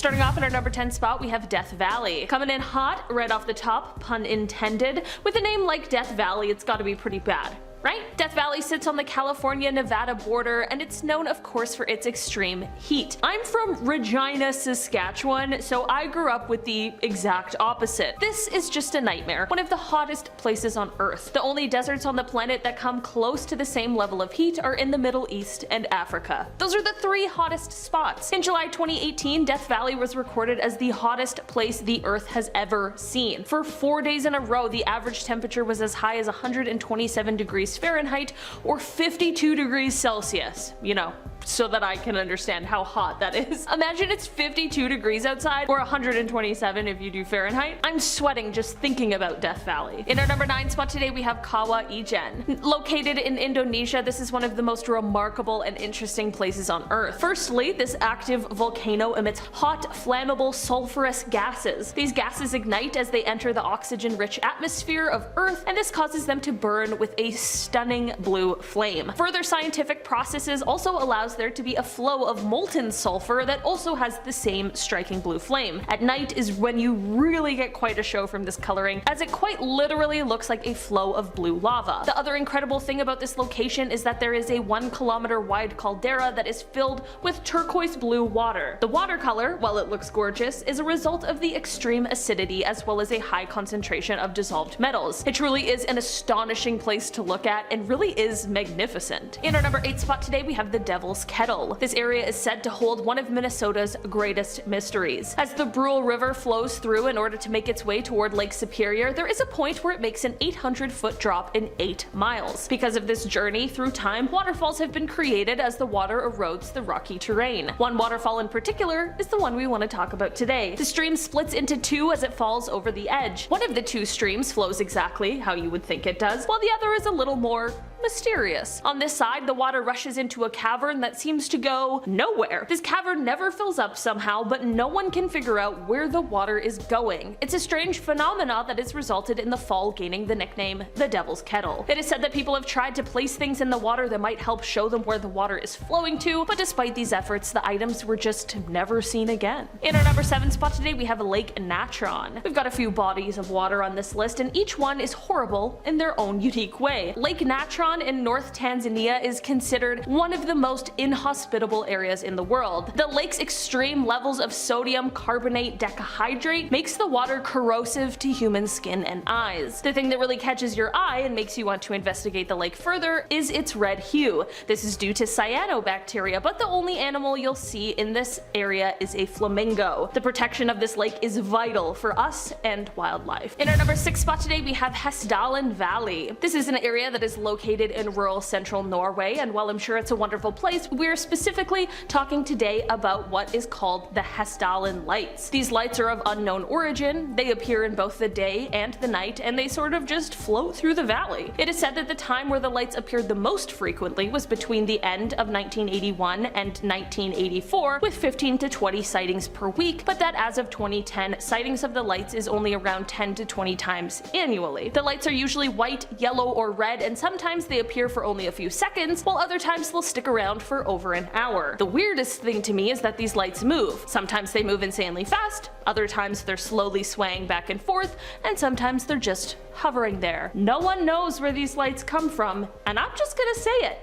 Starting off in our number 10 spot, we have Death Valley. Coming in hot right off the top, pun intended. With a name like Death Valley, it's gotta be pretty bad, right? Death Valley sits on the California-Nevada border, and it's known, of course, for its extreme heat. I'm from Regina, Saskatchewan, so I grew up with the exact opposite. This is just a nightmare, one of the hottest places on Earth. The only deserts on the planet that come close to the same level of heat are in the Middle East and Africa. Those are the three hottest spots. In July 2018, Death Valley was recorded as the hottest place the Earth has ever seen. For 4 days in a row, the average temperature was as high as 127 degrees Fahrenheit or 52 degrees Celsius. You know, so that I can understand how hot that is. Imagine it's 52 degrees outside, or 127 if you do Fahrenheit. I'm sweating just thinking about Death Valley. In our number 9 spot today, we have Kawah Ijen. Located in Indonesia, this is one of the most remarkable and interesting places on Earth. Firstly, this active volcano emits hot, flammable, sulfurous gases. These gases ignite as they enter the oxygen-rich atmosphere of Earth, and this causes them to burn with a stunning blue flame. Further scientific processes also allows there to be a flow of molten sulfur that also has the same striking blue flame. At night is when you really get quite a show from this coloring, as it quite literally looks like a flow of blue lava. The other incredible thing about this location is that there is a 1 kilometer wide caldera that is filled with turquoise blue water. The water color, while it looks gorgeous, is a result of the extreme acidity as well as a high concentration of dissolved metals. It truly is an astonishing place to look at and really is magnificent. In our number 8 spot today, we have the Devil's Kettle. This area is said to hold one of Minnesota's greatest mysteries. As the Brule River flows through in order to make its way toward Lake Superior, there is a point where it makes an 800-foot drop in 8 miles. Because of this journey through time, waterfalls have been created as the water erodes the rocky terrain. One waterfall in particular is the one we want to talk about today. The stream splits into two as it falls over the edge. One of the two streams flows exactly how you would think it does, while the other is a little more mysterious. On this side, the water rushes into a cavern that seems to go nowhere. This cavern never fills up somehow, but no one can figure out where the water is going. It's a strange phenomena that has resulted in the fall gaining the nickname the Devil's Kettle. It is said that people have tried to place things in the water that might help show them where the water is flowing to, but despite these efforts, the items were just never seen again. In our number 7 spot today, we have Lake Natron. We've got a few bodies of water on this list, and each one is horrible in their own unique way. Lake Natron in North Tanzania is considered one of the most inhospitable areas in the world. The lake's extreme levels of sodium carbonate decahydrate makes the water corrosive to human skin and eyes. The thing that really catches your eye and makes you want to investigate the lake further is its red hue. This is due to cyanobacteria, but the only animal you'll see in this area is a flamingo. The protection of this lake is vital for us and wildlife. In our number 6 spot today, we have Hessdalen Valley. This is an area that is located in rural central Norway, and while I'm sure it's a wonderful place, we're specifically talking today about what is called the Hessdalen lights. These lights are of unknown origin, they appear in both the day and the night, and they sort of just float through the valley. It is said that the time where the lights appeared the most frequently was between the end of 1981 and 1984, with 15 to 20 sightings per week, but that as of 2010, sightings of the lights is only around 10 to 20 times annually. The lights are usually white, yellow, or red, and sometimes they appear for only a few seconds, while other times they'll stick around for over an hour. The weirdest thing to me is that these lights move. Sometimes they move insanely fast, other times they're slowly swaying back and forth, and sometimes they're just hovering there. No one knows where these lights come from, and I'm just gonna say it.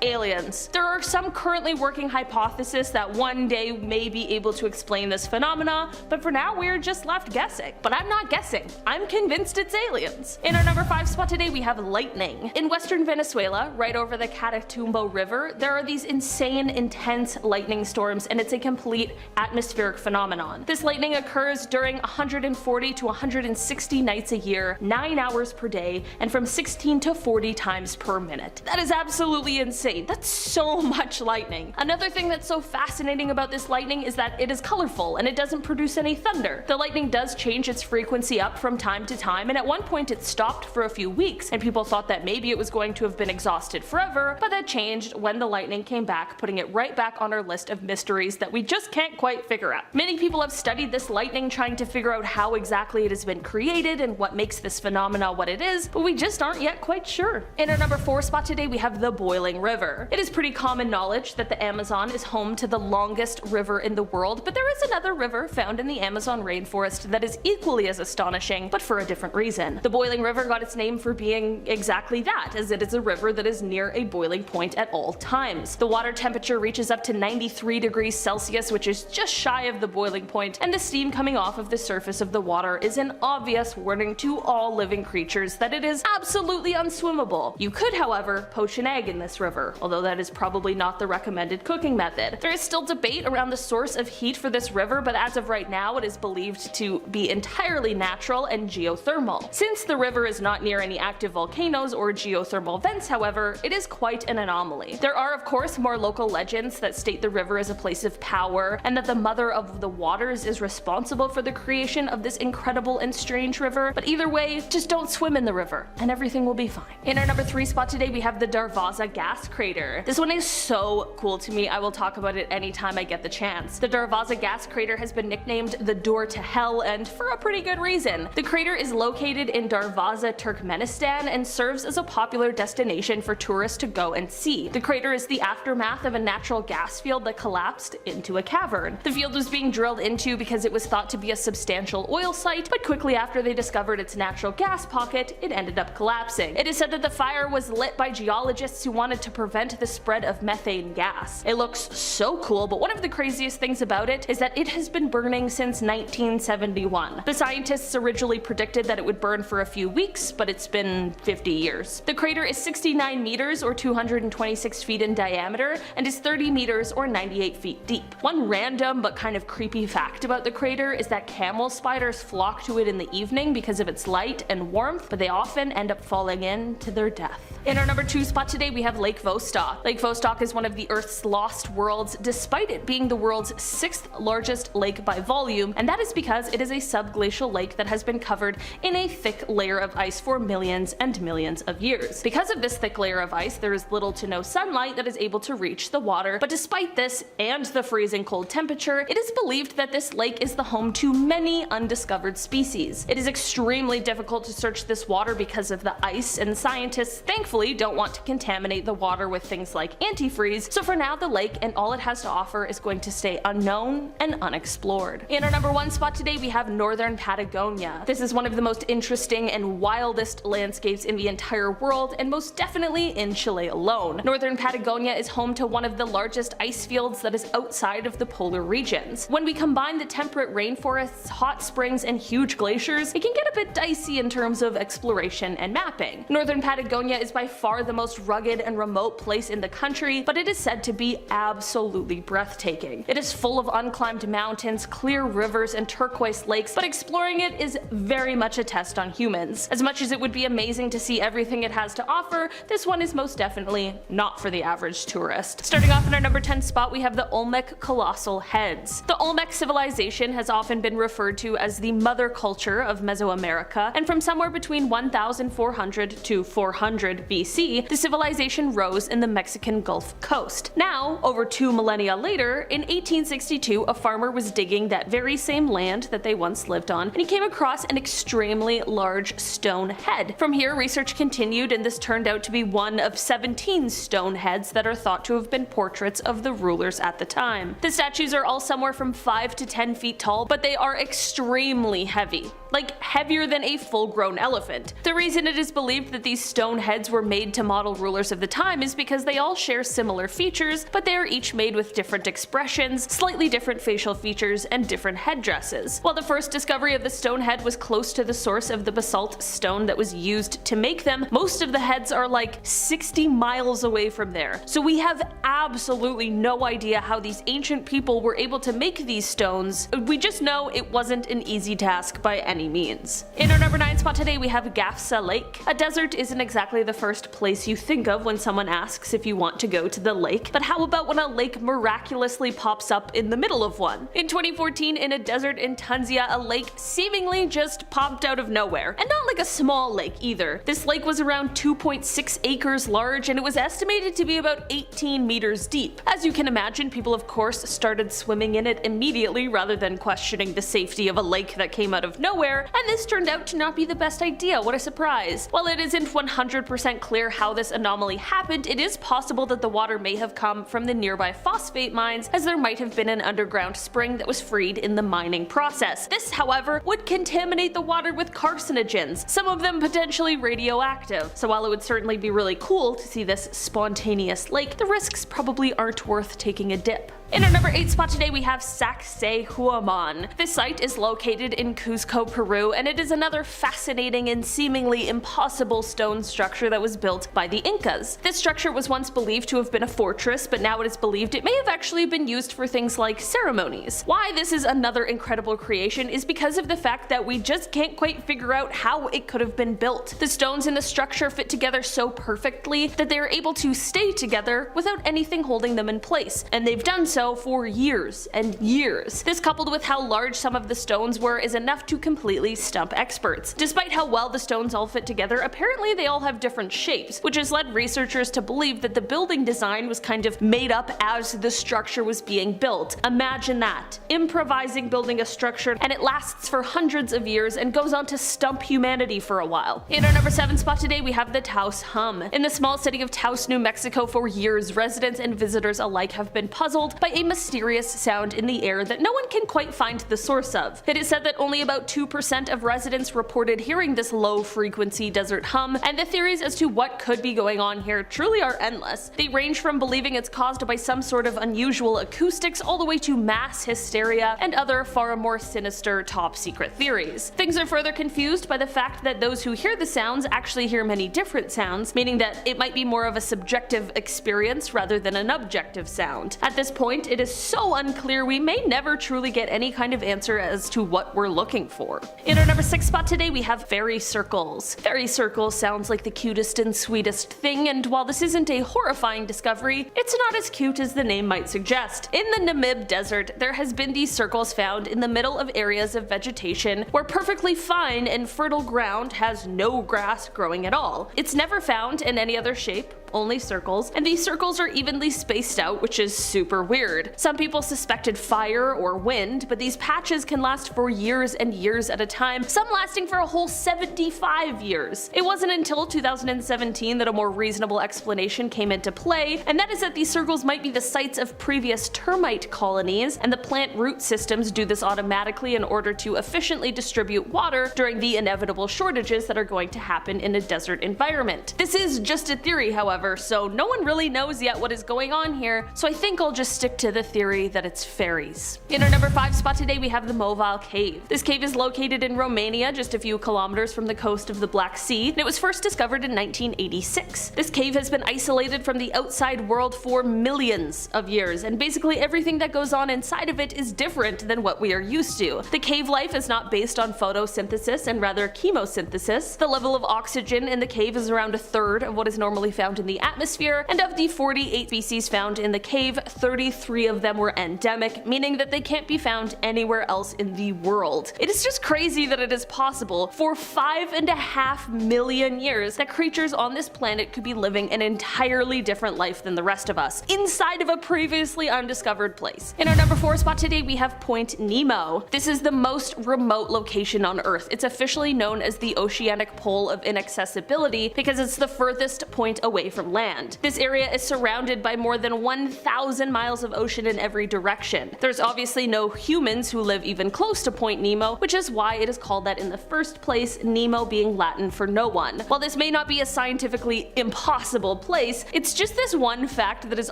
Aliens. There are some currently working hypotheses that one day may be able to explain this phenomena, but for now we're just left guessing. But I'm not guessing, I'm convinced it's aliens. In our number 5 spot today, we have lightning. In western Venezuela, right over the Catatumbo River, there are these insane, intense lightning storms, and it's a complete atmospheric phenomenon. This lightning occurs during 140 to 160 nights a year, 9 hours per day, and from 16 to 40 times per minute. That is absolutely insane. That's so much lightning. Another thing that's so fascinating about this lightning is that it is colorful and it doesn't produce any thunder. The lightning does change its frequency up from time to time, and at one point it stopped for a few weeks, and people thought that maybe it was going to have been exhausted forever, but that changed when the lightning came back, putting it right back on our list of mysteries that we just can't quite figure out. Many people have studied this lightning, trying to figure out how exactly it has been created and what makes this phenomena what it is, but we just aren't yet quite sure. In our number 4 spot today, we have the Boiling River. River. It is pretty common knowledge that the Amazon is home to the longest river in the world, but there is another river found in the Amazon rainforest that is equally as astonishing, but for a different reason. The boiling river got its name for being exactly that, as it is a river that is near a boiling point at all times. The water temperature reaches up to 93 degrees Celsius, which is just shy of the boiling point, and the steam coming off of the surface of the water is an obvious warning to all living creatures that it is absolutely unswimmable. You could, however, poach an egg in this river, although that is probably not the recommended cooking method. There is still debate around the source of heat for this river, but as of right now it is believed to be entirely natural and geothermal. Since the river is not near any active volcanoes or geothermal vents, however, it is quite an anomaly. There are of course more local legends that state the river is a place of power, and that the Mother of the Waters is responsible for the creation of this incredible and strange river, but either way, just don't swim in the river, and everything will be fine. In our number 3 spot today we have the Darvaza gas crater. This one is so cool to me, I will talk about it anytime I get the chance. The Darvaza gas crater has been nicknamed the door to hell, and for a pretty good reason. The crater is located in Darvaza, Turkmenistan, and serves as a popular destination for tourists to go and see. The crater is the aftermath of a natural gas field that collapsed into a cavern. The field was being drilled into because it was thought to be a substantial oil site, but quickly after they discovered its natural gas pocket, it ended up collapsing. It is said that the fire was lit by geologists who wanted to prevent the spread of methane gas. It looks so cool, but one of the craziest things about it is that it has been burning since 1971. The scientists originally predicted that it would burn for a few weeks, but it's been 50 years. The crater is 69 meters or 226 feet in diameter and is 30 meters or 98 feet deep. One random but kind of creepy fact about the crater is that camel spiders flock to it in the evening because of its light and warmth, but they often end up falling in to their death. In our number 2 spot today we have Lake Vostok. Lake Vostok is one of the Earth's lost worlds, despite it being the world's 6th largest lake by volume, and that is because it is a subglacial lake that has been covered in a thick layer of ice for millions and millions of years. Because of this thick layer of ice, there is little to no sunlight that is able to reach the water, but despite this and the freezing cold temperature, it is believed that this lake is the home to many undiscovered species. It is extremely difficult to search this water because of the ice, and scientists thankfully don't want to contaminate the water with things like antifreeze, so for now the lake and all it has to offer is going to stay unknown and unexplored. In our number 1 spot today we have northern Patagonia. This is one of the most interesting and wildest landscapes in the entire world, and most definitely in Chile alone. Northern Patagonia is home to one of the largest ice fields that is outside of the polar regions. When we combine the temperate rainforests, hot springs, and huge glaciers, it can get a bit dicey in terms of exploration and mapping. Northern Patagonia is by far the most rugged and remote place in the country, but it is said to be absolutely breathtaking. It is full of unclimbed mountains, clear rivers, and turquoise lakes, but exploring it is very much a test on humans. As much as it would be amazing to see everything it has to offer, this one is most definitely not for the average tourist. Starting off in our number 10 spot we have the Olmec Colossal Heads. The Olmec civilization has often been referred to as the mother culture of Mesoamerica, and from somewhere between 1400 to 400 BC, the civilization rose in the Mexican Gulf Coast. Now, over 2 millennia later, in 1862 a farmer was digging that very same land that they once lived on, and he came across an extremely large stone head. From here research continued, and this turned out to be one of 17 stone heads that are thought to have been portraits of the rulers at the time. The statues are all somewhere from 5 to 10 feet tall, but they are extremely heavy. Like heavier than a full-grown elephant. The reason it is believed that these stone heads were made to model rulers of the time is because they all share similar features, but they are each made with different expressions, slightly different facial features, and different headdresses. While the first discovery of the stone head was close to the source of the basalt stone that was used to make them, most of the heads are like 60 miles away from there. So we have absolutely no idea how these ancient people were able to make these stones. We just know it wasn't an easy task by any means. In our number 9 spot today we have Gafsa Lake. A desert isn't exactly the first place you think of when someone asks if you want to go to the lake, but how about when a lake miraculously pops up in the middle of one? In 2014, in a desert in Tunisia, a lake seemingly just popped out of nowhere. And not like a small lake either. This lake was around 2.6 acres large, and it was estimated to be about 18 meters deep. As you can imagine, people of course started swimming in it immediately rather than questioning the safety of a lake that came out of nowhere, and this turned out to not be the best idea. What a surprise. While it isn't 100% clear how this anomaly happened, moment, it is possible that the water may have come from the nearby phosphate mines, as there might have been an underground spring that was freed in the mining process. This, however, would contaminate the water with carcinogens, some of them potentially radioactive. So while it would certainly be really cool to see this spontaneous lake, the risks probably aren't worth taking a dip. In our number 8 spot today, we have Sacsayhuaman. This site is located in Cusco, Peru, and it is another fascinating and seemingly impossible stone structure that was built by the Incas. This structure was once believed to have been a fortress, but now it is believed it may have actually been used for things like ceremonies. Why this is another incredible creation is because of the fact that we just can't quite figure out how it could have been built. The stones in the structure fit together so perfectly that they are able to stay together without anything holding them in place, and they've done so for years and years. This, coupled with how large some of the stones were, is enough to completely stump experts. Despite how well the stones all fit together, apparently they all have different shapes, which has led researchers to believe that the building design was kind of made up as the structure was being built. Imagine that. Improvising building a structure, and it lasts for hundreds of years and goes on to stump humanity for a while. In our number 7 spot today, we have the Taos Hum. In the small city of Taos, New Mexico, for years, residents and visitors alike have been puzzled by a mysterious sound in the air that no one can quite find the source of. It is said that only about 2% of residents reported hearing this low-frequency desert hum, and the theories as to what could be going on here truly are endless. They range from believing it's caused by some sort of unusual acoustics all the way to mass hysteria and other far more sinister top-secret theories. Things are further confused by the fact that those who hear the sounds actually hear many different sounds, meaning that it might be more of a subjective experience rather than an objective sound. At this point, it is so unclear we may never truly get any kind of answer as to what we're looking for. In our number 6 spot today, we have fairy circles. Fairy circles sounds like the cutest and sweetest thing, and while this isn't a horrifying discovery, it's not as cute as the name might suggest. In the Namib Desert, there has been these circles found in the middle of areas of vegetation where perfectly fine and fertile ground has no grass growing at all. It's never found in any other shape, only circles, and these circles are evenly spaced out, which is super weird. Some people suspected fire or wind, but these patches can last for years and years at a time, some lasting for a whole 75 years. It wasn't until 2017 that a more reasonable explanation came into play, and that is that these circles might be the sites of previous termite colonies, and the plant root systems do this automatically in order to efficiently distribute water during the inevitable shortages that are going to happen in a desert environment. This is just a theory, however, so no one really knows yet what is going on here, so I think I'll just stick to the theory that it's fairies. In our number 5 spot today, we have the Moval Cave. This cave is located in Romania, just a few kilometers from the coast of the Black Sea, and it was first discovered in 1986. This cave has been isolated from the outside world for millions of years, and basically everything that goes on inside of it is different than what we are used to. The cave life is not based on photosynthesis and rather chemosynthesis. The level of oxygen in the cave is around a third of what is normally found in the atmosphere, and of the 48 species found in the cave, 33 of them were endemic, meaning that they can't be found anywhere else in the world. It is just crazy that it is possible for 5.5 million years that creatures on this planet could be living an entirely different life than the rest of us, inside of a previously undiscovered place. In our number 4 spot today, we have Point Nemo. This is the most remote location on Earth. It's officially known as the oceanic pole of inaccessibility because it's the furthest point away from land. This area is surrounded by more than 1,000 miles of ocean in every direction. There's obviously no humans who live even close to Point Nemo, which is why it is called that in the first place, Nemo being Latin for no one. While this may not be a scientifically impossible place, it's just this one fact that is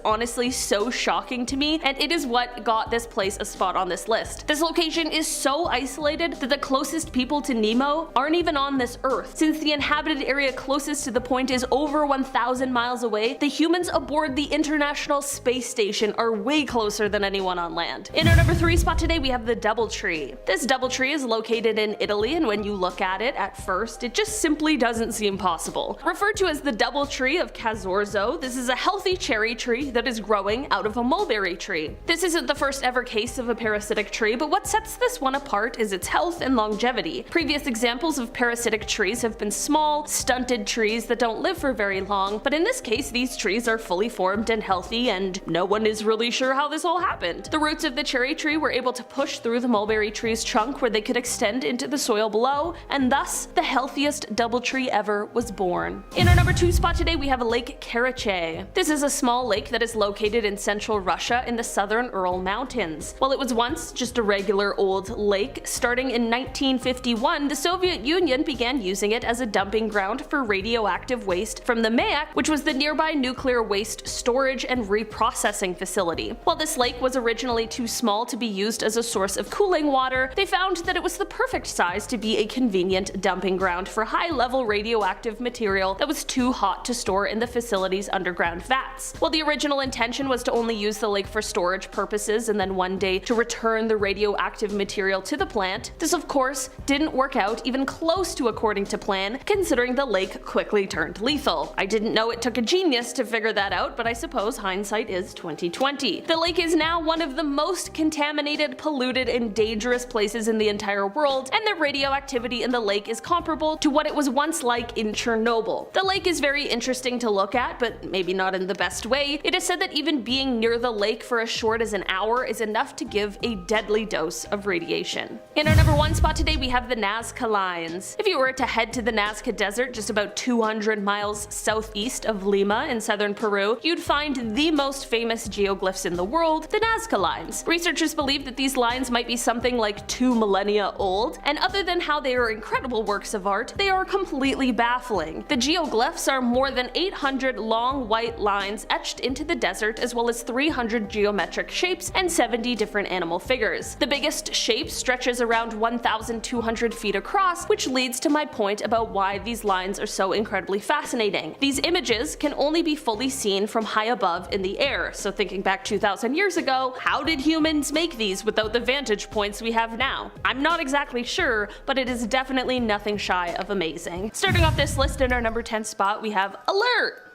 honestly so shocking to me, and it is what got this place a spot on this list. This location is so isolated that the closest people to Nemo aren't even on this Earth. Since the inhabited area closest to the point is over 1,000 miles away, the humans aboard the International Space Station are way closer than anyone on land. In our number 3 spot today, we have the Doubletree. This Doubletree is located in Italy, and when you look at it at first, it just simply doesn't seem possible. Referred to as the Doubletree of Cazorzo, this is a healthy cherry tree that is growing out of a mulberry tree. This isn't the first ever case of a parasitic tree, but what sets this one apart is its health and longevity. Previous examples of parasitic trees have been small, stunted trees that don't live for very long, but in in this case, these trees are fully formed and healthy, and no one is really sure how this all happened. The roots of the cherry tree were able to push through the mulberry tree's trunk where they could extend into the soil below, and thus the healthiest doubletree ever was born. In our number 2 spot today, we have Lake Karachay. This is a small lake that is located in central Russia in the southern Ural Mountains. While it was once just a regular old lake, starting in 1951, the Soviet Union began using it as a dumping ground for radioactive waste from the Mayak, which was the nearby nuclear waste storage and reprocessing facility. While this lake was originally too small to be used as a source of cooling water, they found that it was the perfect size to be a convenient dumping ground for high-level radioactive material that was too hot to store in the facility's underground vats. While the original intention was to only use the lake for storage purposes and then one day to return the radioactive material to the plant, this of course didn't work out even close to according to plan, considering the lake quickly turned lethal. I didn't know it took a genius to figure that out, but I suppose hindsight is 2020. The lake is now one of the most contaminated, polluted, and dangerous places in the entire world, and the radioactivity in the lake is comparable to what it was once like in Chernobyl. The lake is very interesting to look at, but maybe not in the best way. It is said that even being near the lake for as short as an hour is enough to give a deadly dose of radiation. In our number 1 spot today, we have the Nazca Lines. If you were to head to the Nazca Desert, just about 200 miles southeast of Lima in southern Peru, you'd find the most famous geoglyphs in the world, the Nazca Lines. Researchers believe that these lines might be something like 2 millennia old, and other than how they are incredible works of art, they are completely baffling. The geoglyphs are more than 800 long white lines etched into the desert, as well as 300 geometric shapes and 70 different animal figures. The biggest shape stretches around 1,200 feet across, which leads to my point about why these lines are so incredibly fascinating. These images can only be fully seen from high above in the air, so thinking back 2,000 years ago, how did humans make these without the vantage points we have now? I'm not exactly sure, but it is definitely nothing shy of amazing. Starting off this list in our number 10 spot, we have Alert!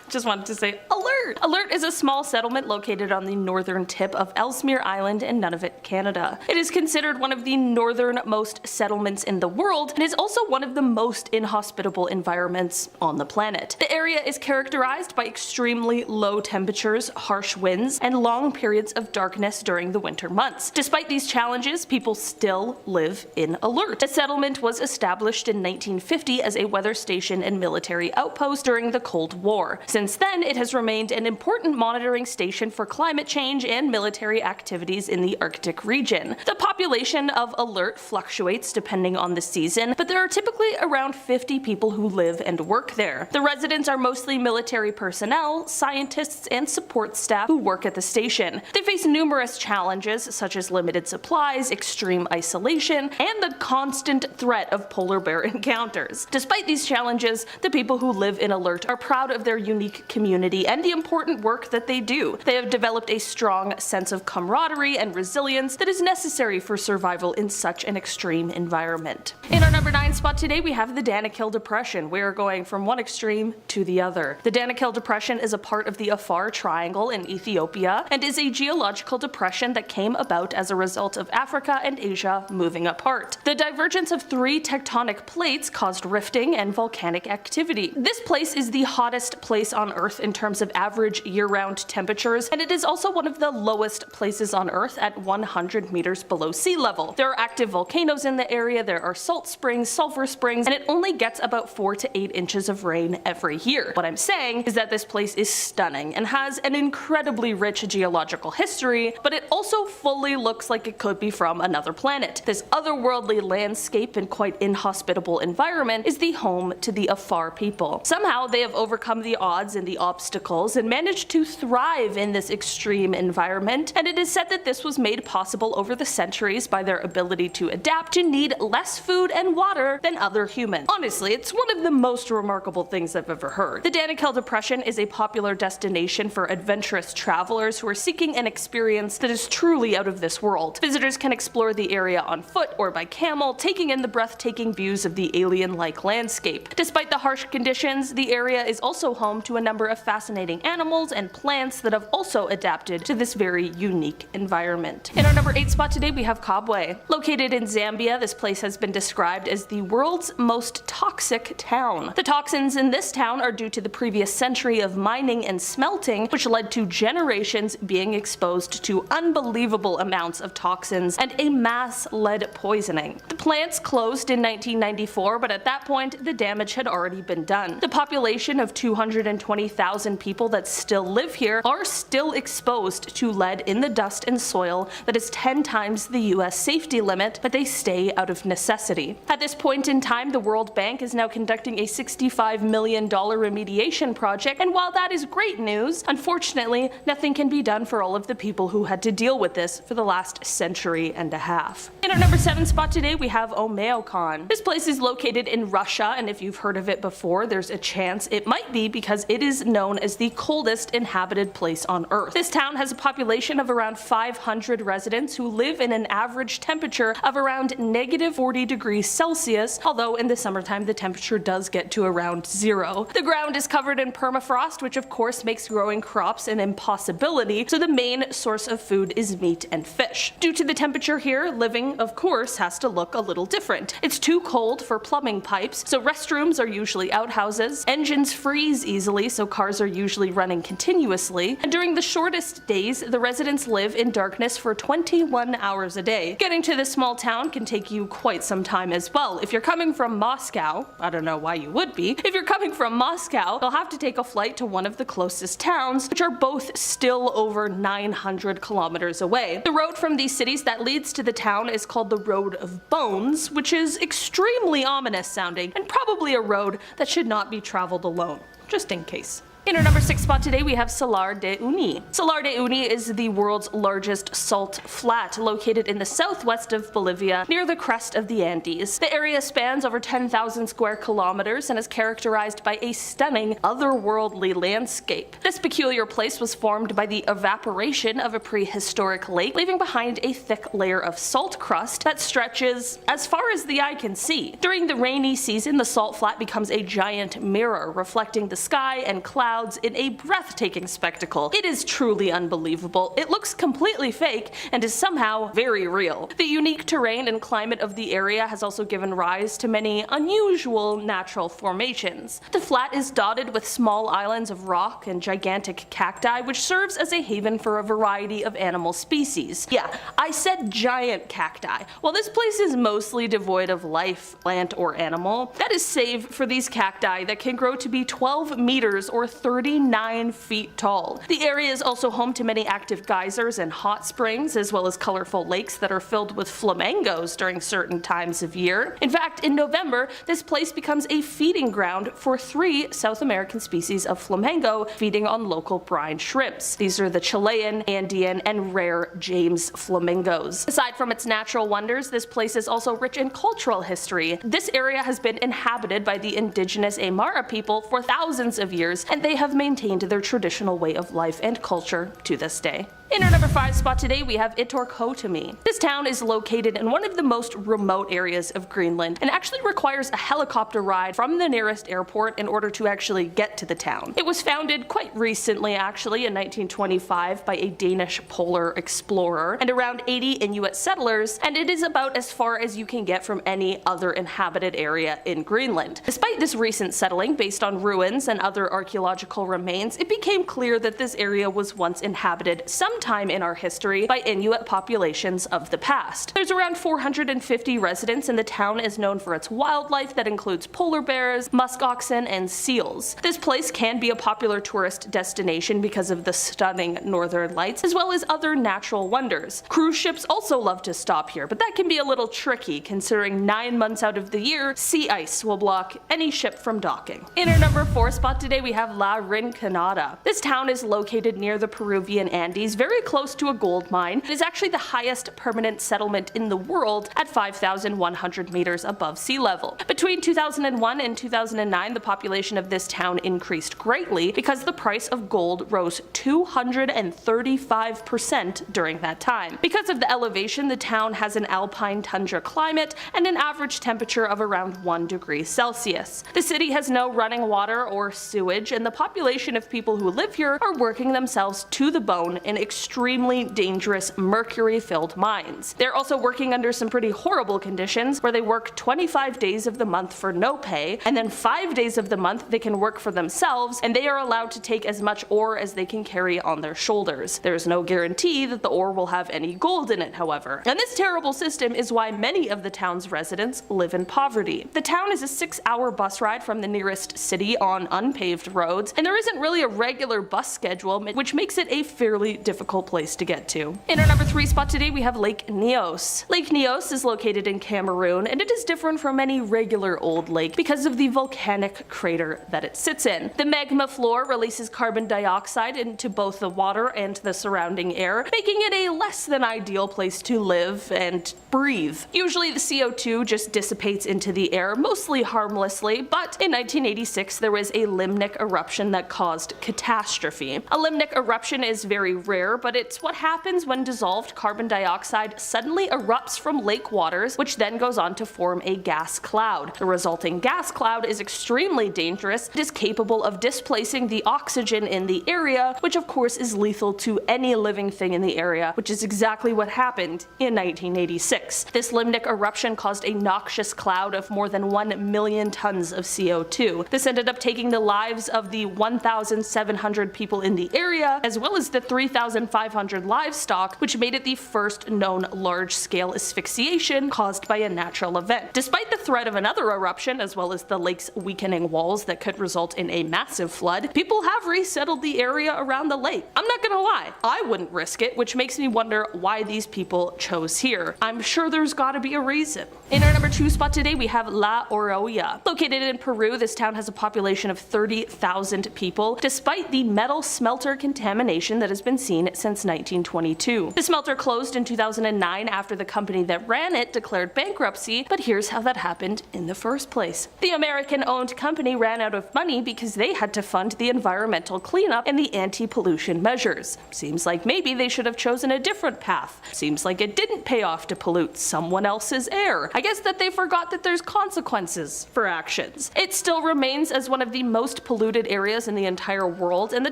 Just wanted to say Alert! Alert is a small settlement located on the northern tip of Ellesmere Island in Nunavut, Canada. It is considered one of the northernmost settlements in the world and is also one of the most inhospitable environments on the planet. The area is characterized by extremely low temperatures, harsh winds, and long periods of darkness during the winter months. Despite these challenges, people still live in Alert. The settlement was established in 1950 as a weather station and military outpost during the Cold War. Since then, it has remained an important monitoring station for climate change and military activities in the Arctic region. The population of Alert fluctuates depending on the season, but there are typically around 50 people who live and work there. The residents are mostly military personnel, scientists, and support staff who work at the station. They face numerous challenges such as limited supplies, extreme isolation, and the constant threat of polar bear encounters. Despite these challenges, the people who live in Alert are proud of their unique community and the important work that they do. They have developed a strong sense of camaraderie and resilience that is necessary for survival in such an extreme environment. In our number 9 spot today, we have the Danakil Depression. We are going from one extreme to the other. The Danakil Depression is a part of the Afar Triangle in Ethiopia and is a geological depression that came about as a result of Africa and Asia moving apart. The divergence of 3 tectonic plates caused rifting and volcanic activity. This place is the hottest place on Earth in terms of average year-round temperatures, and it is also one of the lowest places on Earth at 100 meters below sea level. There are active volcanoes in the area, there are salt springs, sulfur springs, and it only gets about 4 to 8 inches of rain every year. What I'm saying is that this place is stunning and has an incredibly rich geological history, but it also fully looks like it could be from another planet. This otherworldly landscape and quite inhospitable environment is the home to the Afar people. Somehow they have overcome the odds and the obstacles and managed to thrive in this extreme environment, and it is said that this was made possible over the centuries by their ability to adapt to need less food and water than other humans. Honestly, it's one of the most remarkable things I've ever heard. The Danakil Depression is a popular destination for adventurous travelers who are seeking an experience that is truly out of this world. Visitors can explore the area on foot or by camel, taking in the breathtaking views of the alien-like landscape. Despite the harsh conditions, the area is also home to to a number of fascinating animals and plants that have also adapted to this very unique environment. In our number 8 spot today we have Kabwe. Located in Zambia, this place has been described as the world's most toxic town. The toxins in this town are due to the previous century of mining and smelting, which led to generations being exposed to unbelievable amounts of toxins and a mass lead poisoning. The plants closed in 1994, but at that point the damage had already been done. The population of 220,000 people that still live here are still exposed to lead in the dust and soil that is 10 times the US safety limit, but they stay out of necessity. At this point in time, the World Bank is now conducting a $65 million remediation project, and while that is great news, unfortunately, nothing can be done for all of the people who had to deal with this for the last century and a half. In our number 7 spot today, we have Omeokon. This place is located in Russia, and if you've heard of it before, there's a chance it might be because it is known as the coldest inhabited place on Earth. This town has a population of around 500 residents who live in an average temperature of around -40 degrees Celsius, although in the summertime the temperature does get to around 0. The ground is covered in permafrost, which of course makes growing crops an impossibility, so the main source of food is meat and fish. Due to the temperature here, living of course has to look a little different. It's too cold for plumbing pipes, so restrooms are usually outhouses, engines freeze easily, so cars are usually running continuously, and during the shortest days, the residents live in darkness for 21 hours a day. Getting to this small town can take you quite some time as well. If you're coming from Moscow, I don't know why you would be, if you're coming from Moscow, you'll have to take a flight to one of the closest towns, which are both still over 900 kilometers away. The road from these cities that leads to the town is called the Road of Bones, which is extremely ominous sounding, and probably a road that should not be traveled alone, just in case. In our number 6 spot today we have Salar de Uyuni. Salar de Uyuni is the world's largest salt flat, located in the southwest of Bolivia, near the crest of the Andes. The area spans over 10,000 square kilometers and is characterized by a stunning, otherworldly landscape. This peculiar place was formed by the evaporation of a prehistoric lake, leaving behind a thick layer of salt crust that stretches as far as the eye can see. During the rainy season, the salt flat becomes a giant mirror, reflecting the sky and clouds in a breathtaking spectacle. It is truly unbelievable. It looks completely fake and is somehow very real. The unique terrain and climate of the area has also given rise to many unusual natural formations. The flat is dotted with small islands of rock and gigantic cacti, which serves as a haven for a variety of animal species. Yeah, I said giant cacti. While this place is mostly devoid of life, plant, or animal, that is save for these cacti that can grow to be 12 meters or 39 feet tall. The area is also home to many active geysers and hot springs, as well as colorful lakes that are filled with flamingos during certain times of year. In fact, in November, this place becomes a feeding ground for 3 South American species of flamingo feeding on local brine shrimps. These are the Chilean, Andean, and rare James flamingos. Aside from its natural wonders, this place is also rich in cultural history. This area has been inhabited by the indigenous Aymara people for thousands of years, and they have maintained their traditional way of life and culture to this day. In our number 5 spot today we have Itorkotami. This town is located in one of the most remote areas of Greenland and actually requires a helicopter ride from the nearest airport in order to actually get to the town. It was founded quite recently, actually in 1925, by a Danish polar explorer and around 80 Inuit settlers, and it is about as far as you can get from any other inhabited area in Greenland. Despite this recent settling based on ruins and other archaeological remains, it became clear that this area was once inhabited sometime in our history by Inuit populations of the past. There's around 450 residents, and the town is known for its wildlife that includes polar bears, musk oxen, and seals. This place can be a popular tourist destination because of the stunning northern lights, as well as other natural wonders. Cruise ships also love to stop here, but that can be a little tricky considering 9 months out of the year, sea ice will block any ship from docking. In our number 4 spot today we have La Rinconada. This town is located near the Peruvian Andes, very very close to a gold mine. It is actually the highest permanent settlement in the world at 5,100 meters above sea level. Between 2001 and 2009, the population of this town increased greatly because the price of gold rose 235% during that time. Because of the elevation, the town has an alpine tundra climate and an average temperature of around 1 degree Celsius. The city has no running water or sewage, and the population of people who live here are working themselves to the bone in extremely dangerous mercury-filled mines. They're also working under some pretty horrible conditions where they work 25 days of the month for no pay, and then 5 days of the month they can work for themselves, and they are allowed to take as much ore as they can carry on their shoulders. There is no guarantee that the ore will have any gold in it, however. And this terrible system is why many of the town's residents live in poverty. The town is a 6-hour bus ride from the nearest city on unpaved roads, and there isn't really a regular bus schedule, which makes it a fairly difficult place to get to. In our number 3 spot today, we have Lake Nyos. Lake Nyos is located in Cameroon, and it is different from any regular old lake because of the volcanic crater that it sits in. The magma floor releases carbon dioxide into both the water and the surrounding air, making it a less than ideal place to live and breathe. Usually the CO2 just dissipates into the air, mostly harmlessly, but in 1986 there was a limnic eruption that caused catastrophe. A limnic eruption is very rare, but it's what happens when dissolved carbon dioxide suddenly erupts from lake waters, which then goes on to form a gas cloud. The resulting gas cloud is extremely dangerous. It is capable of displacing the oxygen in the area, which of course is lethal to any living thing in the area, which is exactly what happened in 1986. This limnic eruption caused a noxious cloud of more than 1 million tons of CO2. This ended up taking the lives of the 1,700 people in the area, as well as the 3,500 livestock, which made it the first known large-scale asphyxiation caused by a natural event. Despite the threat of another eruption, as well as the lake's weakening walls that could result in a massive flood, people have resettled the area around the lake. I'm not gonna lie, I wouldn't risk it, which makes me wonder why these people chose here. I'm sure there's gotta be a reason. In our number 2 spot today, we have La Oroya. Located in Peru, this town has a population of 30,000 people, despite the metal smelter contamination that has been seen since 1922. The smelter closed in 2009 after the company that ran it declared bankruptcy, but here's how that happened in the first place. The American-owned company ran out of money because they had to fund the environmental cleanup and the anti-pollution measures. Seems like maybe they should have chosen a different path. Seems like it didn't pay off to pollute someone else's air. I guess that they forgot that there's consequences for actions. It still remains as one of the most polluted areas in the entire world, and the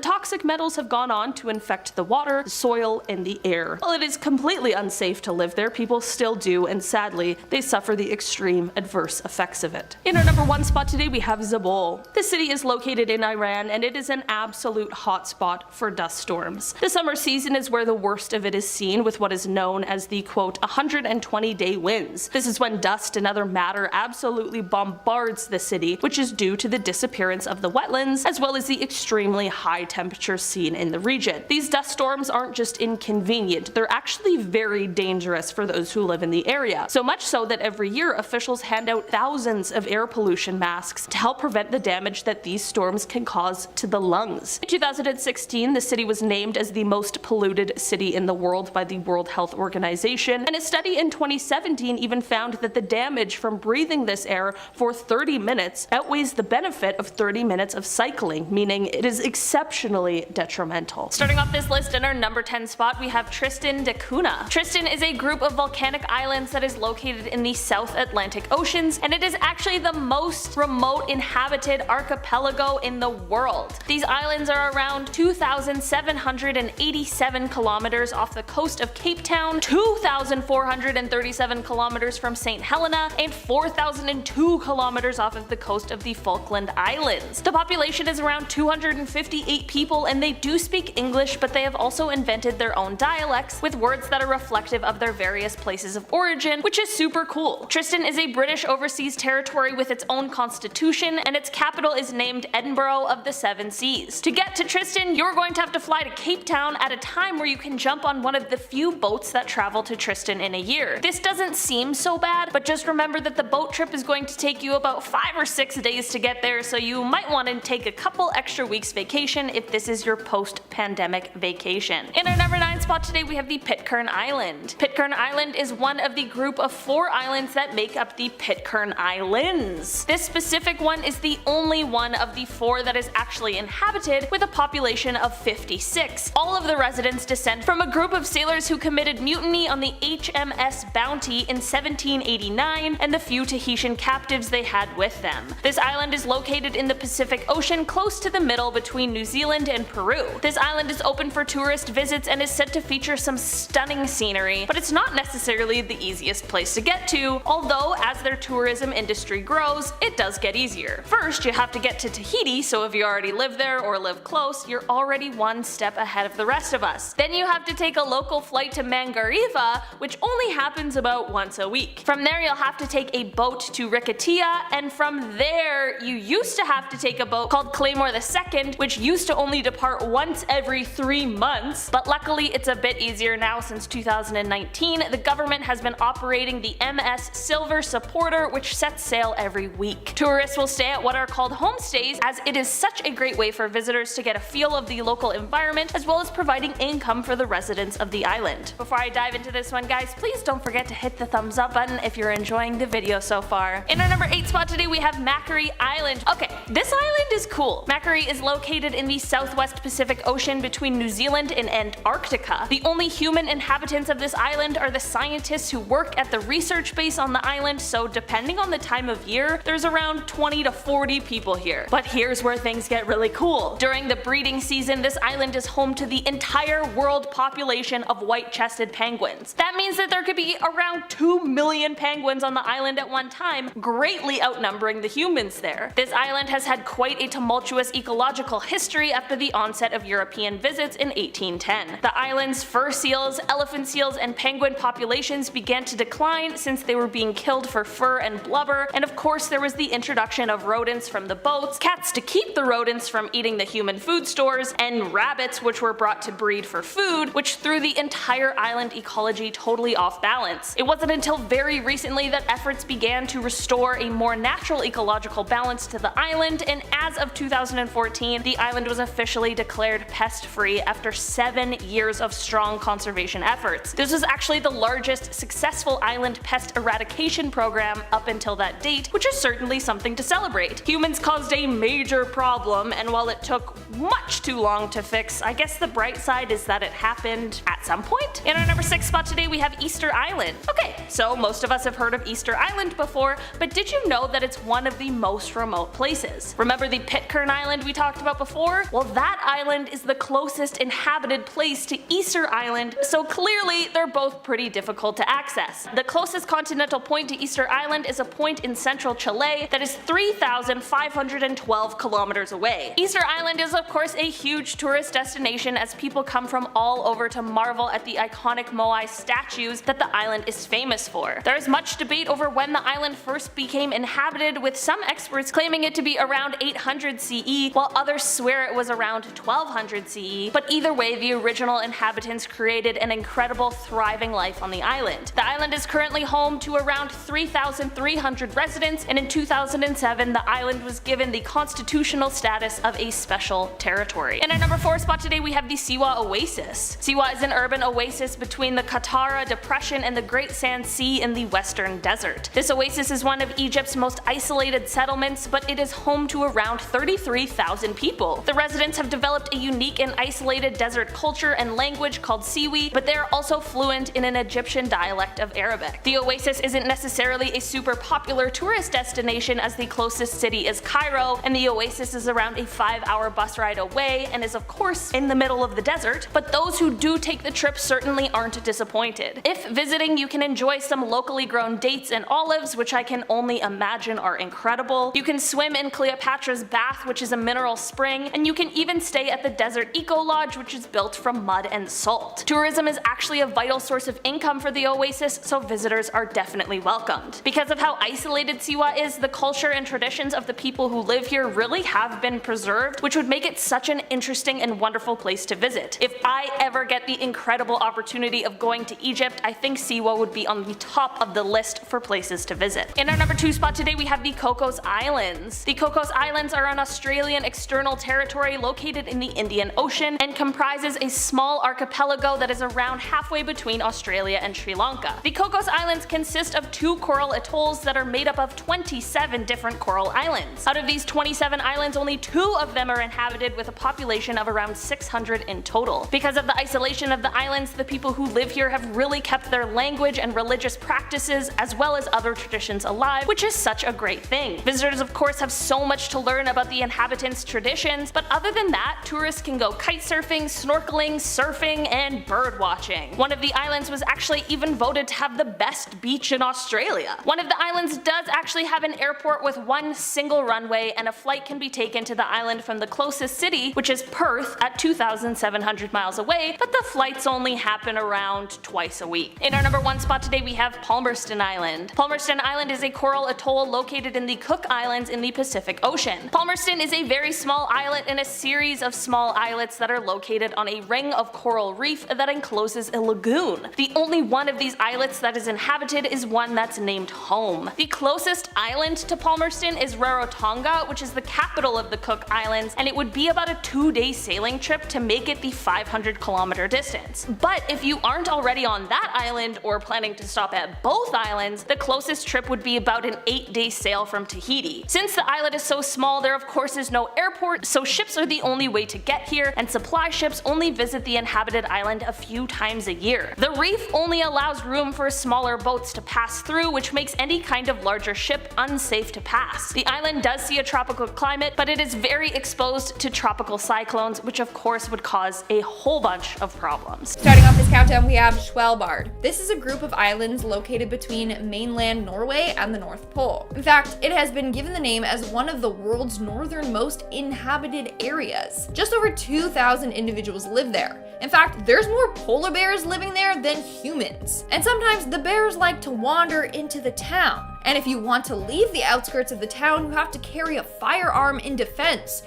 toxic metals have gone on to infect the water, the soil, and the air. While it is completely unsafe to live there, people still do, and sadly, they suffer the extreme adverse effects of it. In our number 1 spot today, we have Zabul. The city is located in Iran, and it is an absolute hotspot for dust storms. The summer season is where the worst of it is seen, with what is known as the quote 120-day winds. This is when dust and other matter absolutely bombards the city, which is due to the disappearance of the wetlands, as well as the extremely high temperatures seen in the region. These dust storms aren't just inconvenient, they're actually very dangerous for those who live in the area. So much so that every year officials hand out thousands of air pollution masks to help prevent the damage that these storms can cause to the lungs. In 2016, the city was named as the most polluted city in the world by the World Health Organization, and a study in 2017 even found that the damage from breathing this air for 30 minutes outweighs the benefit of 30 minutes of cycling, meaning it is exceptionally detrimental. Starting off this list in our number 10 spot, we have Tristan da Cunha. Tristan is a group of volcanic islands that is located in the South Atlantic Oceans, and it is actually the most remote inhabited archipelago in the world. These islands are around 2,787 kilometers off the coast of Cape Town, 2,437 kilometers from St. Helena, and 4,002 kilometers off of the coast of the Falkland Islands. The population is around 258 people, and they do speak English, but they have also invented their own dialects with words that are reflective of their various places of origin, which is super cool. Tristan is a British overseas territory with its own constitution, and its capital is named Edinburgh of the Seven Seas. To get to Tristan, you're going to have to fly to Cape Town at a time where you can jump on one of the few boats that travel to Tristan in a year. This doesn't seem so bad, but just remember that the boat trip is going to take you about 5 or 6 days to get there, so you might want to take a couple extra weeks vacation if this is your post-pandemic vacation. location. In our number 9 spot today, we have the Pitcairn Island. Pitcairn Island is one of the group of 4 islands that make up the Pitcairn Islands. This specific one is the only one of the 4 that is actually inhabited, with a population of 56. All of the residents descend from a group of sailors who committed mutiny on the HMS Bounty in 1789 and the few Tahitian captives they had with them. This island is located in the Pacific Ocean, close to the middle between New Zealand and Peru. This island is open for tourist visits and is said to feature some stunning scenery, but it's not necessarily the easiest place to get to, although as their tourism industry grows, it does get easier. First, you have to get to Tahiti, so if you already live there or live close, you're already one step ahead of the rest of us. Then you have to take a local flight to Mangariva, which only happens about once a week. From there, you'll have to take a boat to Rikatia, and from there, you used to have to take a boat called Claymore II, which used to only depart once every 3 months, but luckily it's a bit easier now since 2019. The government has been operating the MS Silver Supporter, which sets sail every week. Tourists will stay at what are called homestays, as it is such a great way for visitors to get a feel of the local environment, as well as providing income for the residents of the island. Before I dive into this one, guys, please don't forget to hit the thumbs up button if you're enjoying the video so far. In our number 8 spot today, we have Macquarie Island. Okay, this island is cool. Macquarie is located in the southwest Pacific Ocean between New Zealand and Antarctica. The only human inhabitants of this island are the scientists who work at the research base on the island, so depending on the time of year, there's around 20 to 40 people here. But here's where things get really cool. During the breeding season, this island is home to the entire world population of white-chested penguins. That means that there could be around 2 million penguins on the island at one time, greatly outnumbering the humans there. This island has had quite a tumultuous ecological history after the onset of European visits in 1810. The island's fur seals, elephant seals, and penguin populations began to decline since they were being killed for fur and blubber, and of course there was the introduction of rodents from the boats, cats to keep the rodents from eating the human food stores, and rabbits which were brought to breed for food, which threw the entire island ecology totally off balance. It wasn't until very recently that efforts began to restore a more natural ecological balance to the island, and as of 2014, the island was officially declared pest-free after 7 years of strong conservation efforts. This was actually the largest successful island pest eradication program up until that date, which is certainly something to celebrate. Humans caused a major problem, and while it took much too long to fix, I guess the bright side is that it happened at some point. In our number 6 spot today, we have Easter Island. Okay, so most of us have heard of Easter Island before, but did you know that it's one of the most remote places? Remember the Pitcairn Island we talked about before? Well, that island is the closest inhabited place to Easter Island, so clearly they're both pretty difficult to access. The closest continental point to Easter Island is a point in central Chile that is 3,512 kilometers away. Easter Island is of course a huge tourist destination, as people come from all over to marvel at the iconic Moai statues that the island is famous for. There is much debate over when the island first became inhabited, with some experts claiming it to be around 800 CE, while others swear it was around 1200 CE, but either way, the original inhabitants created an incredible, thriving life on the island. The island is currently home to around 3,300 residents, and in 2007, the island was given the constitutional status of a special territory. In our number 4 spot today, we have the Siwa Oasis. Siwa is an urban oasis between the Qattara Depression and the Great Sand Sea in the Western Desert. This oasis is one of Egypt's most isolated settlements, but it is home to around 33,000 people. The residents have developed a unique and isolated desert culture and language called Siwi, but they are also fluent in an Egyptian dialect of Arabic. The oasis isn't necessarily a super popular tourist destination, as the closest city is Cairo, and the oasis is around a 5-hour bus ride away and is of course in the middle of the desert, but those who do take the trip certainly aren't disappointed. If visiting, you can enjoy some locally grown dates and olives, which I can only imagine are incredible. You can swim in Cleopatra's Bath, which is a mineral spring, and you can even stay at the Desert Eco Lodge, which is built from mud and salt. Tourism is actually a vital source of income for the oasis, so visitors are definitely welcomed. Because of how isolated Siwa is, the culture and traditions of the people who live here really have been preserved, which would make it such an interesting and wonderful place to visit. If I ever get the incredible opportunity of going to Egypt, I think Siwa would be on the top of the list for places to visit. In our number 2 spot today, we have the Cocos Islands. The Cocos Islands are an Australian external territory located in the Indian Ocean and comprise comprises a small archipelago that is around halfway between Australia and Sri Lanka. The Cocos Islands consist of 2 coral atolls that are made up of 27 different coral islands. Out of these 27 islands, only 2 of them are inhabited, with a population of around 600 in total. Because of the isolation of the islands, the people who live here have really kept their language and religious practices as well as other traditions alive, which is such a great thing. Visitors of course have so much to learn about the inhabitants' traditions, but other than that, tourists can go kite surfing, snorkeling, surfing, and bird watching. One of the islands was actually even voted to have the best beach in Australia. One of the islands does actually have an airport with 1 single runway, and a flight can be taken to the island from the closest city, which is Perth, at 2,700 miles away, but the flights only happen around twice a week. In our number 1 spot today we have Palmerston Island. Palmerston Island is a coral atoll located in the Cook Islands in the Pacific Ocean. Palmerston is a very small islet in a series of small islets that are located on a ring of coral reef that encloses a lagoon. The only one of these islets that is inhabited is one that's named home. The closest island to Palmerston is Rarotonga, which is the capital of the Cook Islands, and it would be about a 2-day sailing trip to make it the 500-kilometer distance. But if you aren't already on that island or planning to stop at both islands, the closest trip would be about an 8-day sail from Tahiti. Since the islet is so small, there of course is no airport, so ships are the only way to get here, and supply ships only visit the inhabited island a few times a year. The reef only allows room for smaller boats to pass through, which makes any kind of larger ship unsafe to pass. The island does see a tropical climate, but it is very exposed to tropical cyclones, which of course would cause a whole bunch of problems. Starting off this countdown, we have Svalbard. This is a group of islands located between mainland Norway and the North Pole. In fact, it has been given the name as one of the world's northernmost inhabited areas. Just over 2,000 individuals live there. In fact, there's more polar bears living there than humans. And sometimes the bears like to wander into the town. And if you want to leave the outskirts of the town, you have to carry a firearm in defense,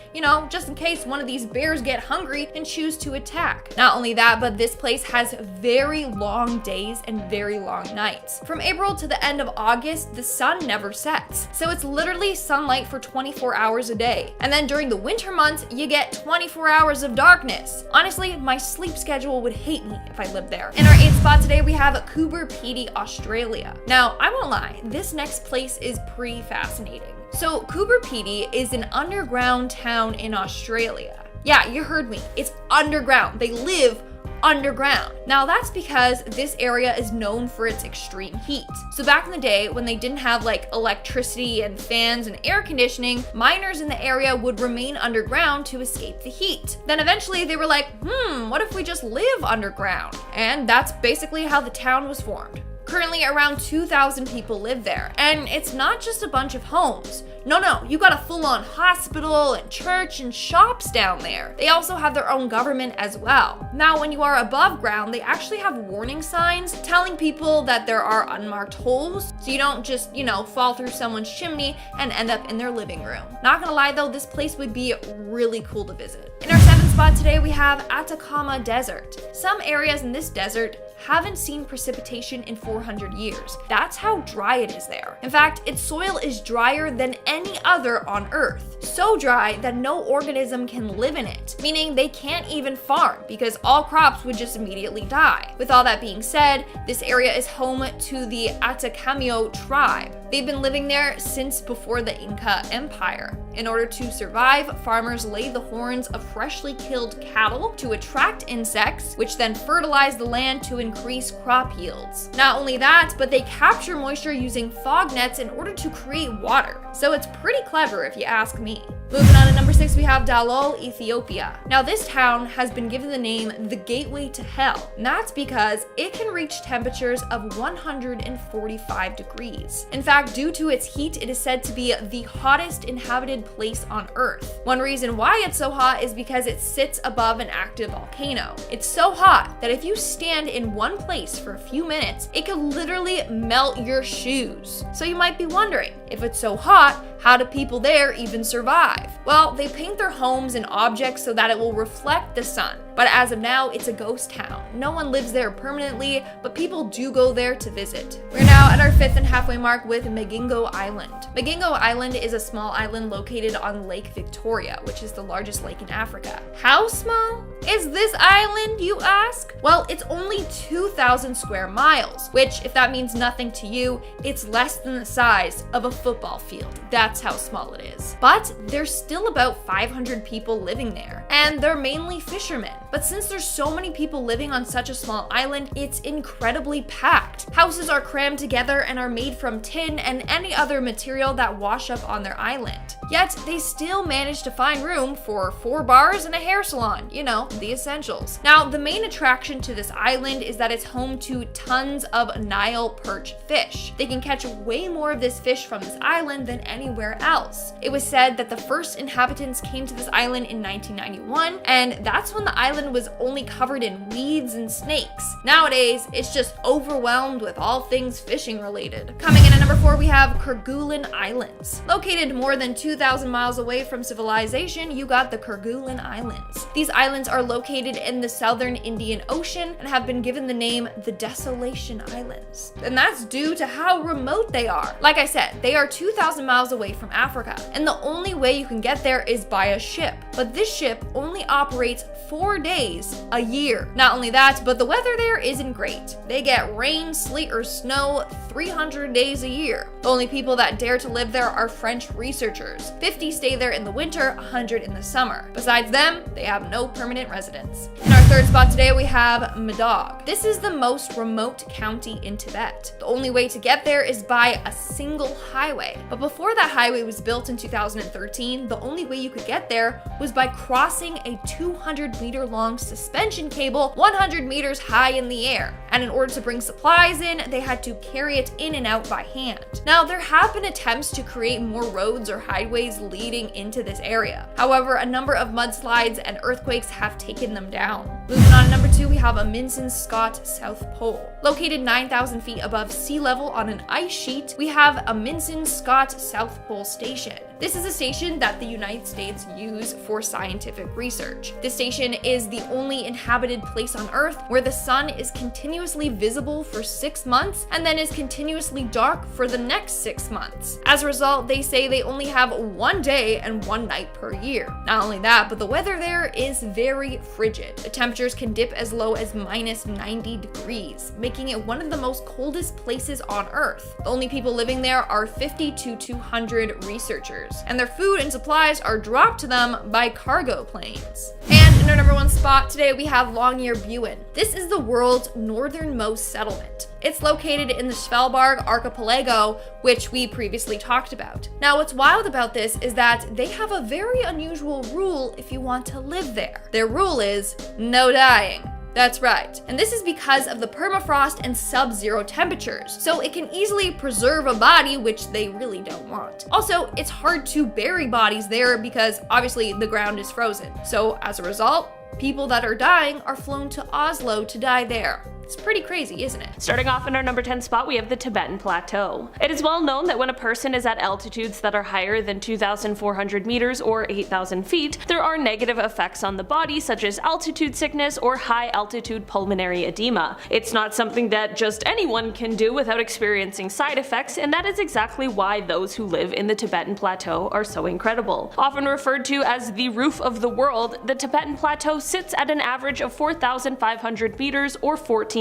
just in case one of these bears get hungry and choose to attack. Not only that, but this place has very long days and very long nights. From April to the end of August, the sun never sets. So it's literally sunlight for 24 hours a day. And then during the winter months, you get 24 hours of darkness. Honestly, my sleep schedule would hate me if I lived there. In our 8th spot today, we have Coober Pedy, Australia. Now, I won't lie, this next place is pretty fascinating. So Coober Pedy is an underground town in Australia. Yeah, you heard me. It's underground. They live underground. Now that's because this area is known for its extreme heat. So back in the day when they didn't have electricity and fans and air conditioning, miners in the area would remain underground to escape the heat. Then eventually they were like, what if we just live underground? And that's basically how the town was formed. Currently around 2,000 people live there, and it's not just a bunch of homes. No, you got a full-on hospital and church and shops down there. They also have their own government as well. Now, when you are above ground, they actually have warning signs telling people that there are unmarked holes, so you don't just, fall through someone's chimney and end up in their living room. Not gonna lie though, this place would be really cool to visit. In our 7th spot today, we have Atacama Desert. Some areas in this desert haven't seen precipitation in 400 years. That's how dry it is there. In fact, its soil is drier than any other on Earth. So dry that no organism can live in it, meaning they can't even farm because all crops would just immediately die. With all that being said, this area is home to the Atacameo tribe. They've been living there since before the Inca Empire. In order to survive, farmers lay the horns of freshly killed cattle to attract insects, which then fertilize the land to increase crop yields. Not only that, but they capture moisture using fog nets in order to create water. So it's pretty clever if you ask me. Moving on to number 6, we have Dalol, Ethiopia. Now this town has been given the name the Gateway to Hell, and that's because it can reach temperatures of 145 degrees. In fact, due to its heat, it is said to be the hottest inhabited place on Earth. One reason why it's so hot is because it sits above an active volcano. It's so hot that if you stand in one place for a few minutes, it could literally melt your shoes. So you might be wondering, if it's so hot, how do people there even survive? Well, they paint their homes and objects so that it will reflect the sun. But as of now, it's a ghost town. No one lives there permanently, but people do go there to visit. We're now at our 5th and halfway mark with Magingo Island. Magingo Island is a small island located on Lake Victoria, which is the largest lake in Africa. How small is this island, you ask? Well, it's only 2,000 square miles, which, if that means nothing to you, it's less than the size of a football field. That's how small it is. But there's still about 500 people living there, and they're mainly fishermen. But since there's so many people living on such a small island, it's incredibly packed. Houses are crammed together and are made from tin and any other material that wash up on their island. Yet, they still manage to find room for 4 bars and a hair salon, you know, the essentials. Now, the main attraction to this island is that it's home to tons of Nile perch fish. They can catch way more of this fish from this island than anywhere else. It was said that the first inhabitants came to this island in 1991, and that's when the island was only covered in weeds and snakes. Nowadays, it's just overwhelmed with all things fishing related. Coming in at number 4, we have Kerguelen Islands. Located more than 2,000 miles away from civilization, you got the Kerguelen Islands. These islands are located in the southern Indian Ocean and have been given the name the Desolation Islands. And that's due to how remote they are. Like I said, they are 2,000 miles away from Africa, and the only way you can get there is by a ship. But this ship only operates 4 days a year. Not only that, but the weather there isn't great. They get rain, sleet, or snow 300 days a year. The only people that dare to live there are French researchers. 50 stay there in the winter, 100 in the summer. Besides them, they have no permanent residence. In our 3rd spot today, we have Madog. This is the most remote county in Tibet. The only way to get there is by a single highway. But before that highway was built in 2013, the only way you could get there was by crossing a 200-meter long suspension cable 100 meters high in the air. And in order to bring supplies in, they had to carry it in and out by hand. Now, there have been attempts to create more roads or highways leading into this area. However, a number of mudslides and earthquakes have taken them down. Moving on to number 2, we have Amundsen Scott South Pole. Located 9,000 feet above sea level on an ice sheet, we have Amundsen Scott South Pole Station. This is a station that the United States use for scientific research. This station is the only inhabited place on Earth where the sun is continuously visible for 6 months and then is continuously dark for the next 6 months. As a result, they say they only have 1 day and 1 night per year. Not only that, but the weather there is very frigid. The temperatures can dip as low as minus 90 degrees, making it one of the most coldest places on Earth. The only people living there are 50 to 200 researchers, and their food and supplies are dropped to them by cargo planes. And in our number 1 spot today, we have Longyearbyen. This is the world's northernmost settlement. It's located in the Svalbard archipelago, which we previously talked about. Now, what's wild about this is that they have a very unusual rule if you want to live there. Their rule is no dying. That's right. And this is because of the permafrost and sub-zero temperatures, so it can easily preserve a body, which they really don't want. Also, it's hard to bury bodies there because obviously the ground is frozen. So as a result, people that are dying are flown to Oslo to die there. It's pretty crazy, isn't it? Starting off in our number 10 spot, we have the Tibetan Plateau. It is well known that when a person is at altitudes that are higher than 2,400 meters or 8,000 feet, there are negative effects on the body such as altitude sickness or high altitude pulmonary edema. It's not something that just anyone can do without experiencing side effects, and that is exactly why those who live in the Tibetan Plateau are so incredible. Often referred to as the roof of the world, the Tibetan Plateau sits at an average of 4,500 meters or 14,800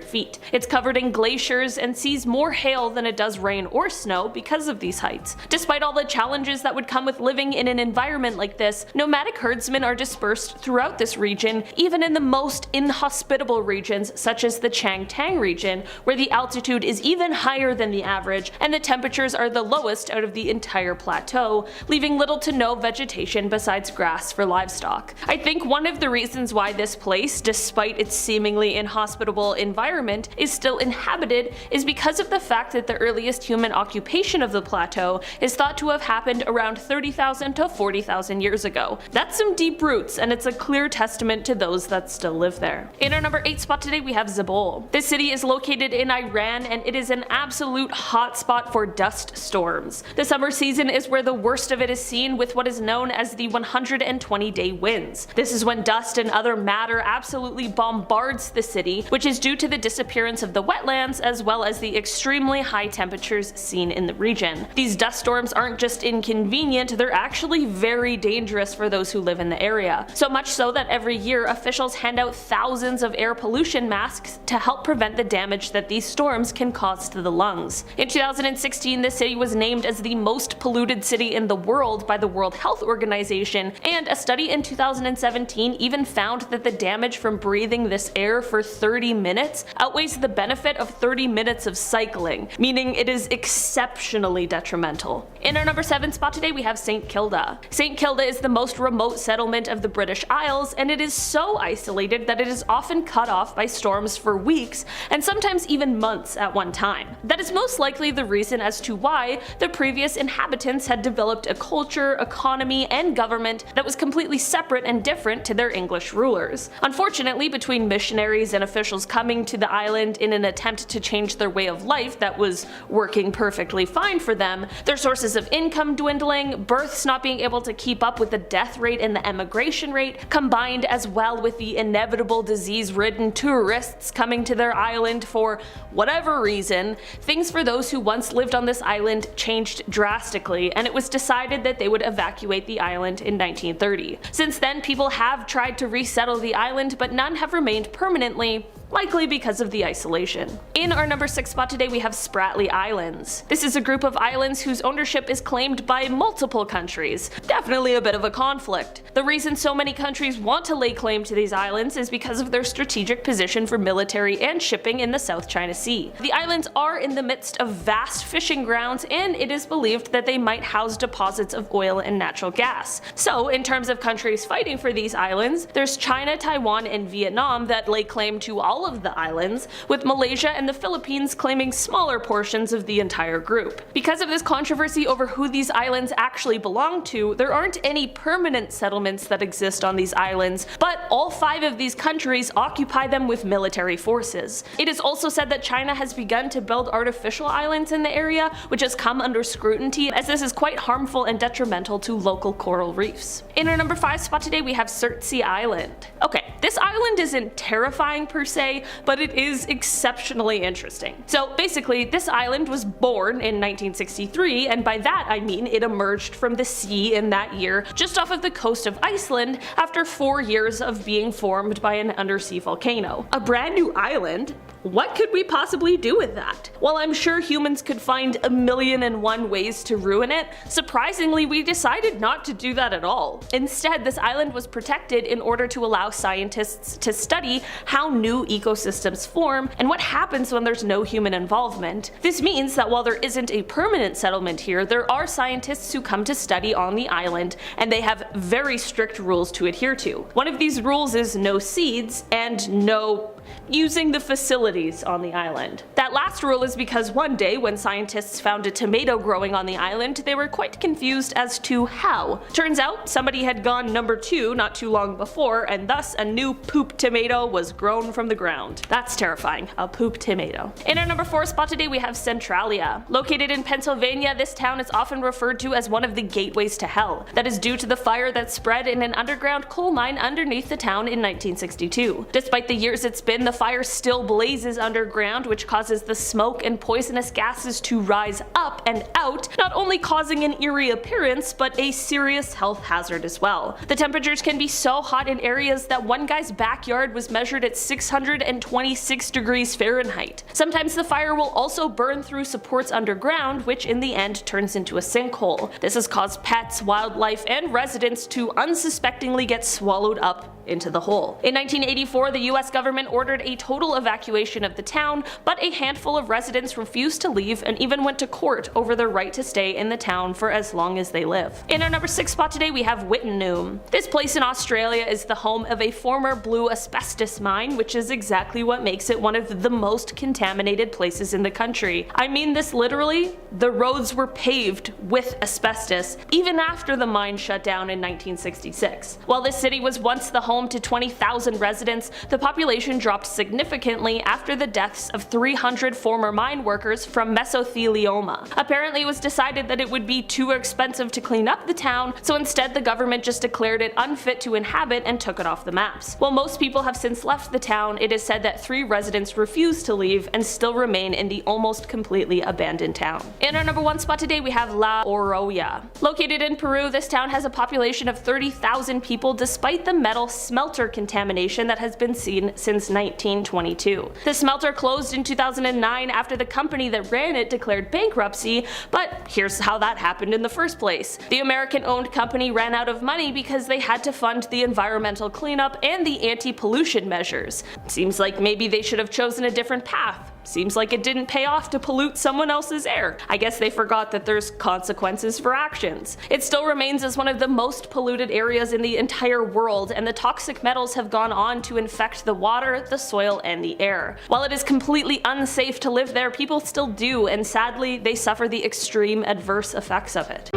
feet. It's covered in glaciers and sees more hail than it does rain or snow because of these heights. Despite all the challenges that would come with living in an environment like this, nomadic herdsmen are dispersed throughout this region, even in the most inhospitable regions such as the Changtang region, where the altitude is even higher than the average and the temperatures are the lowest out of the entire plateau, leaving little to no vegetation besides grass for livestock. I think one of the reasons why this place, despite its seemingly inhospitable inhospitable environment is still inhabited is because of the fact that the earliest human occupation of the plateau is thought to have happened around 30,000 to 40,000 years ago. That's some deep roots, and it's a clear testament to those that still live there. In our number 8 spot today we have Zabul. This city is located in Iran, and it is an absolute hotspot for dust storms. The summer season is where the worst of it is seen, with what is known as the 120-day winds. This is when dust and other matter absolutely bombards the city, which is due to the disappearance of the wetlands as well as the extremely high temperatures seen in the region. These dust storms aren't just inconvenient, they're actually very dangerous for those who live in the area. So much so that every year officials hand out thousands of air pollution masks to help prevent the damage that these storms can cause to the lungs. In 2016, the city was named as the most polluted city in the world by the World Health Organization, and a study in 2017 even found that the damage from breathing this air for 30 minutes outweighs the benefit of 30 minutes of cycling, meaning it is exceptionally detrimental. In our number 7 spot today we have St. Kilda. St. Kilda is the most remote settlement of the British Isles, and it is so isolated that it is often cut off by storms for weeks and sometimes even months at one time. That is most likely the reason as to why the previous inhabitants had developed a culture, economy, and government that was completely separate and different to their English rulers. Unfortunately, between missionaries and officials coming to the island in an attempt to change their way of life that was working perfectly fine for them, their sources of income dwindling, births not being able to keep up with the death rate and the emigration rate, combined as well with the inevitable disease-ridden tourists coming to their island for whatever reason, things for those who once lived on this island changed drastically, and it was decided that they would evacuate the island in 1930. Since then, people have tried to resettle the island, but none have remained permanently, likely because of the isolation. In our number 6 spot today we have Spratly Islands. This is a group of islands whose ownership is claimed by multiple countries. Definitely a bit of a conflict. The reason so many countries want to lay claim to these islands is because of their strategic position for military and shipping in the South China Sea. The islands are in the midst of vast fishing grounds, and it is believed that they might house deposits of oil and natural gas. So in terms of countries fighting for these islands, there's China, Taiwan, and Vietnam that lay claim to all of the islands, with Malaysia and the Philippines claiming smaller portions of the entire group. Because of this controversy over who these islands actually belong to, there aren't any permanent settlements that exist on these islands, but all 5 of these countries occupy them with military forces. It is also said that China has begun to build artificial islands in the area, which has come under scrutiny, as this is quite harmful and detrimental to local coral reefs. In our number 5 spot today we have Surtsey Island. Okay, this island isn't terrifying per se, but it is exceptionally interesting. So basically, this island was born in 1963, and by that I mean it emerged from the sea in that year just off of the coast of Iceland after 4 years of being formed by an undersea volcano. A brand new island? What could we possibly do with that? While I'm sure humans could find 1,000,001 ways to ruin it, surprisingly we decided not to do that at all. Instead, this island was protected in order to allow scientists to study how new ecosystems form and what happens when there's no human involvement. This means that while there isn't a permanent settlement here, there are scientists who come to study on the island, and they have very strict rules to adhere to. One of these rules is no seeds and no using the facilities on the island. That last rule is because one day when scientists found a tomato growing on the island, they were quite confused as to how. Turns out somebody had gone number 2 not too long before, and thus a new poop tomato was grown from the ground. That's terrifying, a poop tomato. In our number 4 spot today we have Centralia. Located in Pennsylvania, this town is often referred to as one of the gateways to hell. That is due to the fire that spread in an underground coal mine underneath the town in 1962. Despite the years it's been, the fire still blazes underground, which causes the smoke and poisonous gases to rise up and out, not only causing an eerie appearance, but a serious health hazard as well. The temperatures can be so hot in areas that one guy's backyard was measured at 626 degrees Fahrenheit. Sometimes the fire will also burn through supports underground, which in the end turns into a sinkhole. This has caused pets, wildlife, and residents to unsuspectingly get swallowed up into the hole. In 1984, the US government ordered ordered a total evacuation of the town, but a handful of residents refused to leave and even went to court over their right to stay in the town for as long as they live. In our number 6 spot today we have Wittenoom. This place in Australia is the home of a former blue asbestos mine, which is exactly what makes it one of the most contaminated places in the country. I mean this literally, the roads were paved with asbestos even after the mine shut down in 1966. While this city was once the home to 20,000 residents, the population dropped significantly after the deaths of 300 former mine workers from mesothelioma. Apparently it was decided that it would be too expensive to clean up the town, so instead the government just declared it unfit to inhabit and took it off the maps. While most people have since left the town, it is said that 3 residents refused to leave and still remain in the almost completely abandoned town. In our number 1 spot today we have La Oroya. Located in Peru, this town has a population of 30,000 people despite the metal smelter contamination that has been seen since 1922. The smelter closed in 2009 after the company that ran it declared bankruptcy, but here's how that happened in the first place. The American-owned company ran out of money because they had to fund the environmental cleanup and the anti-pollution measures. Seems like maybe they should have chosen a different path. Seems like it didn't pay off to pollute someone else's air. I guess they forgot that there's consequences for actions. It still remains as one of the most polluted areas in the entire world, and the toxic metals have gone on to infect the water, the soil, and the air. While it is completely unsafe to live there, people still do, and sadly, they suffer the extreme adverse effects of it.